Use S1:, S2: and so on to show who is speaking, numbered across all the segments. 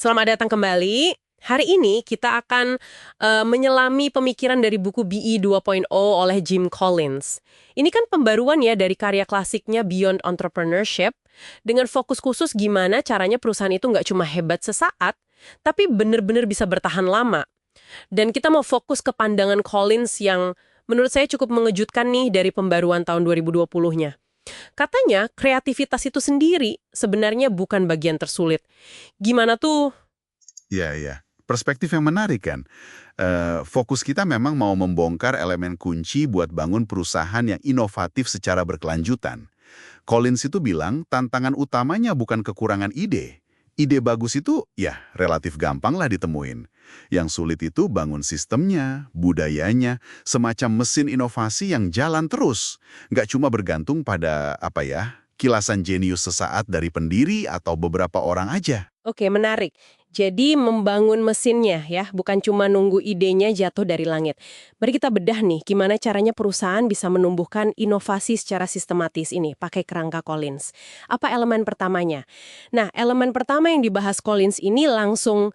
S1: Selamat datang kembali. Hari ini kita akan menyelami pemikiran dari buku BE 2.0 oleh Jim Collins. Ini kan pembaruan ya dari karya klasiknya Beyond Entrepreneurship, dengan fokus khusus gimana caranya perusahaan itu nggak cuma hebat sesaat, tapi benar-benar bisa bertahan lama. Dan kita mau fokus ke pandangan Collins yang menurut saya cukup mengejutkan nih dari pembaruan tahun 2020-nya. Katanya, kreativitas itu sendiri sebenarnya bukan bagian tersulit. Gimana tuh?
S2: Iya, iya. Perspektif yang menarik kan. Fokus kita memang mau membongkar elemen kunci buat bangun perusahaan yang inovatif secara berkelanjutan. Collins itu bilang tantangan utamanya bukan kekurangan ide. Ide bagus itu ya relatif gampang lah ditemuin. Yang sulit itu bangun sistemnya, budayanya, semacam mesin inovasi yang jalan terus. Nggak cuma bergantung pada kilasan jenius sesaat dari pendiri atau beberapa orang aja.
S1: Oke, menarik. Jadi membangun mesinnya ya, bukan cuma nunggu idenya jatuh dari langit. Mari kita bedah nih, gimana caranya perusahaan bisa menumbuhkan inovasi secara sistematis ini, pakai kerangka Collins. Apa elemen pertamanya? Nah, elemen pertama yang dibahas Collins ini langsung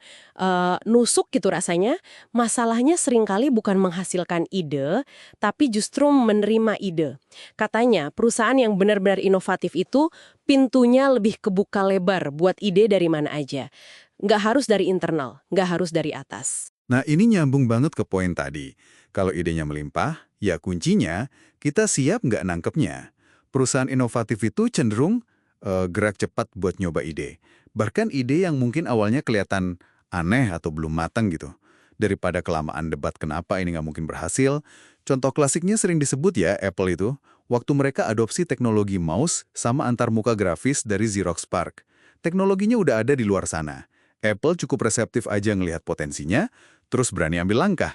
S1: nusuk gitu rasanya. Masalahnya seringkali bukan menghasilkan ide, tapi justru menerima ide. Katanya, perusahaan yang benar-benar inovatif itu pintunya lebih kebuka lebar buat ide dari mana aja. Nggak harus dari internal, nggak harus dari atas.
S3: Nah, ini nyambung banget ke poin tadi. Kalau idenya melimpah, ya kuncinya kita siap nggak nangkepnya. Perusahaan inovatif itu cenderung gerak cepat buat nyoba ide. Bahkan ide yang mungkin awalnya kelihatan aneh atau belum matang gitu. Daripada kelamaan debat kenapa ini nggak mungkin berhasil, contoh klasiknya sering disebut ya Apple itu, waktu mereka adopsi teknologi mouse sama antarmuka grafis dari Xerox PARC. Teknologinya udah ada di luar sana. Apple cukup reseptif aja ngelihat potensinya, terus berani ambil langkah.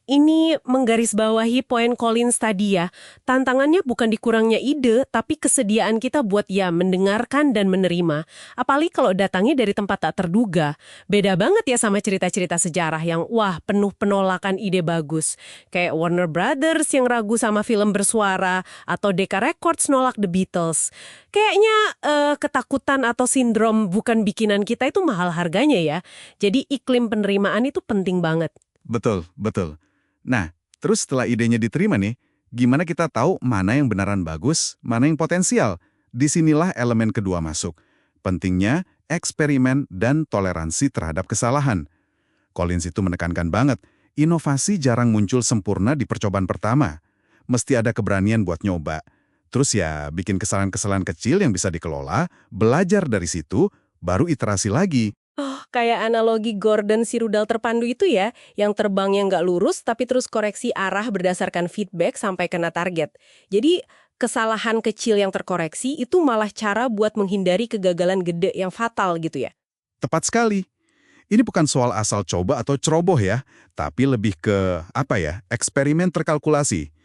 S1: Ini menggarisbawahi poin Collins tadi ya. Tantangannya bukan dikurangnya ide, tapi kesediaan kita buat ya mendengarkan dan menerima. Apalagi kalau datangnya dari tempat tak terduga. Beda banget ya sama cerita-cerita sejarah yang wah penuh penolakan ide bagus. Kayak Warner Brothers yang ragu sama film bersuara, atau Decca Records nolak The Beatles. Kayaknya ketakutan atau sindrom bukan bikinan kita itu mahal harganya ya. Jadi iklim penerimaan itu penting banget.
S3: Betul, betul. Nah, terus setelah idenya diterima nih, gimana kita tahu mana yang beneran bagus, mana yang potensial? Disinilah elemen kedua masuk. Pentingnya eksperimen dan toleransi terhadap kesalahan. Collins itu menekankan banget, inovasi jarang muncul sempurna di percobaan pertama. Mesti ada keberanian buat nyoba. Terus ya, bikin kesalahan-kesalahan kecil yang bisa dikelola, belajar dari situ, baru iterasi lagi.
S1: Oh, kayak analogi Gordon si rudal terpandu itu ya, yang terbangnya nggak lurus tapi terus koreksi arah berdasarkan feedback sampai kena target. Jadi, kesalahan kecil yang terkoreksi itu malah cara buat menghindari kegagalan gede yang fatal gitu ya.
S3: Tepat sekali. Ini bukan soal asal coba atau ceroboh ya, tapi lebih ke, eksperimen terkalkulasi.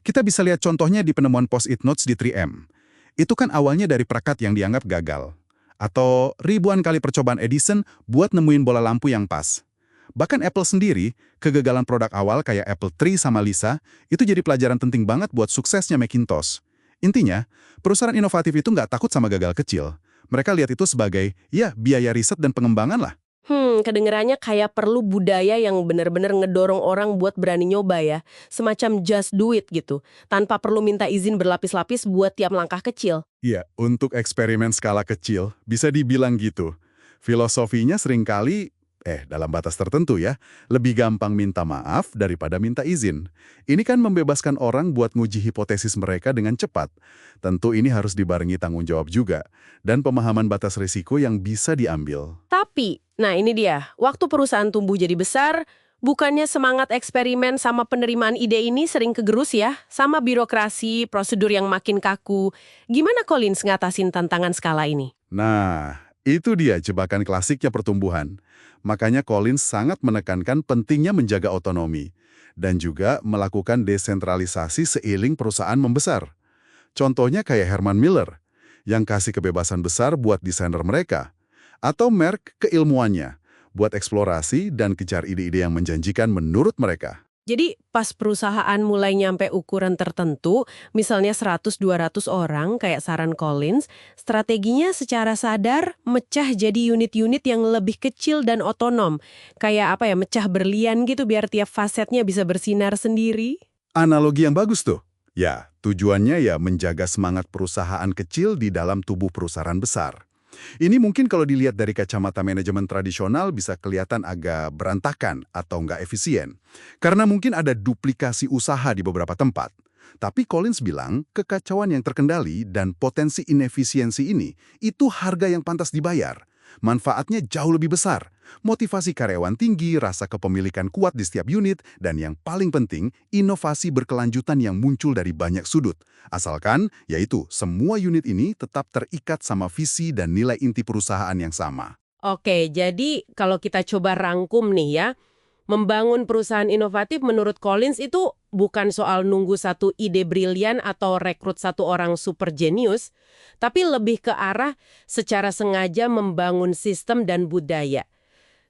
S3: Kita bisa lihat contohnya di penemuan post-it notes di 3M. Itu kan awalnya dari perangkat yang dianggap gagal. Atau ribuan kali percobaan Edison buat nemuin bola lampu yang pas. Bahkan Apple sendiri, kegagalan produk awal kayak Apple III sama Lisa, itu jadi pelajaran penting banget buat suksesnya Macintosh. Intinya, perusahaan inovatif itu nggak takut sama gagal kecil. Mereka lihat itu sebagai, ya, biaya riset dan pengembangan lah.
S1: Kedengerannya kayak perlu budaya yang benar-benar ngedorong orang buat berani nyoba ya. Semacam just do it gitu. Tanpa perlu minta izin berlapis-lapis buat tiap langkah kecil.
S3: Iya, untuk eksperimen skala kecil, bisa dibilang gitu. Filosofinya seringkali, dalam batas tertentu ya, lebih gampang minta maaf daripada minta izin. Ini kan membebaskan orang buat nguji hipotesis mereka dengan cepat. Tentu ini harus dibarengi tanggung jawab juga, dan pemahaman batas risiko yang bisa diambil.
S1: Tapi, nah ini dia, waktu perusahaan tumbuh jadi besar, bukannya semangat eksperimen sama penerimaan ide ini sering kegerus ya, sama birokrasi, prosedur yang makin kaku. Gimana Collins ngatasin tantangan skala ini?
S3: Nah, itu dia jebakan klasiknya pertumbuhan. Makanya Collins sangat menekankan pentingnya menjaga otonomi dan juga melakukan desentralisasi seiring perusahaan membesar. Contohnya kayak Herman Miller yang kasih kebebasan besar buat desainer mereka, atau Merck keilmuannya buat eksplorasi dan kejar ide-ide yang menjanjikan menurut mereka.
S1: Jadi pas perusahaan mulai nyampe ukuran tertentu, misalnya 100-200 orang kayak saran Collins, strateginya secara sadar mecah jadi unit-unit yang lebih kecil dan otonom. Kayak apa ya, mecah berlian gitu biar tiap fasetnya bisa bersinar sendiri.
S2: Analogi yang bagus tuh. Ya, tujuannya ya menjaga semangat perusahaan kecil di dalam tubuh perusahaan besar. Ini mungkin kalau dilihat dari kacamata manajemen tradisional bisa kelihatan agak berantakan atau nggak efisien. Karena mungkin ada duplikasi usaha di beberapa tempat. Tapi Collins bilang, kekacauan yang terkendali dan potensi inefisiensi ini, itu harga yang pantas dibayar. Manfaatnya jauh lebih besar. Motivasi karyawan tinggi, rasa kepemilikan kuat di setiap unit, dan yang paling penting, inovasi berkelanjutan yang muncul dari banyak sudut. Asalkan, yaitu semua unit ini tetap terikat sama visi dan nilai inti perusahaan yang sama.
S1: Oke, jadi kalau kita coba rangkum nih ya, membangun perusahaan inovatif menurut Collins itu bukan soal nunggu satu ide brilian atau rekrut satu orang super jenius, tapi lebih ke arah secara sengaja membangun sistem dan budaya.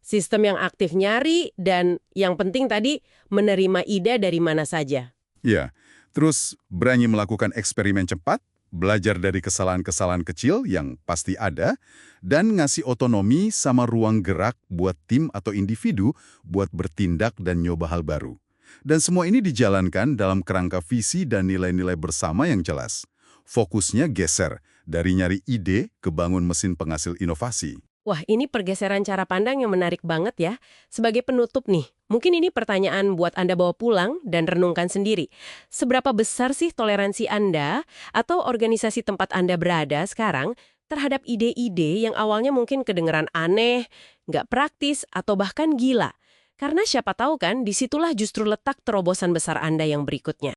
S1: Sistem yang aktif nyari dan yang penting tadi menerima ide dari mana saja.
S2: Ya, terus berani melakukan eksperimen cepat, belajar dari kesalahan-kesalahan kecil yang pasti ada, dan ngasih otonomi sama ruang gerak buat tim atau individu buat bertindak dan nyoba hal baru. Dan semua ini dijalankan dalam kerangka visi dan nilai-nilai bersama yang jelas. Fokusnya geser dari nyari ide ke bangun mesin penghasil inovasi.
S1: Wah, ini pergeseran cara pandang yang menarik banget ya. Sebagai penutup nih, mungkin ini pertanyaan buat Anda bawa pulang dan renungkan sendiri. Seberapa besar sih toleransi Anda atau organisasi tempat Anda berada sekarang terhadap ide-ide yang awalnya mungkin kedengeran aneh, nggak praktis, atau bahkan gila? Karena siapa tahu kan, disitulah justru letak terobosan besar Anda yang berikutnya.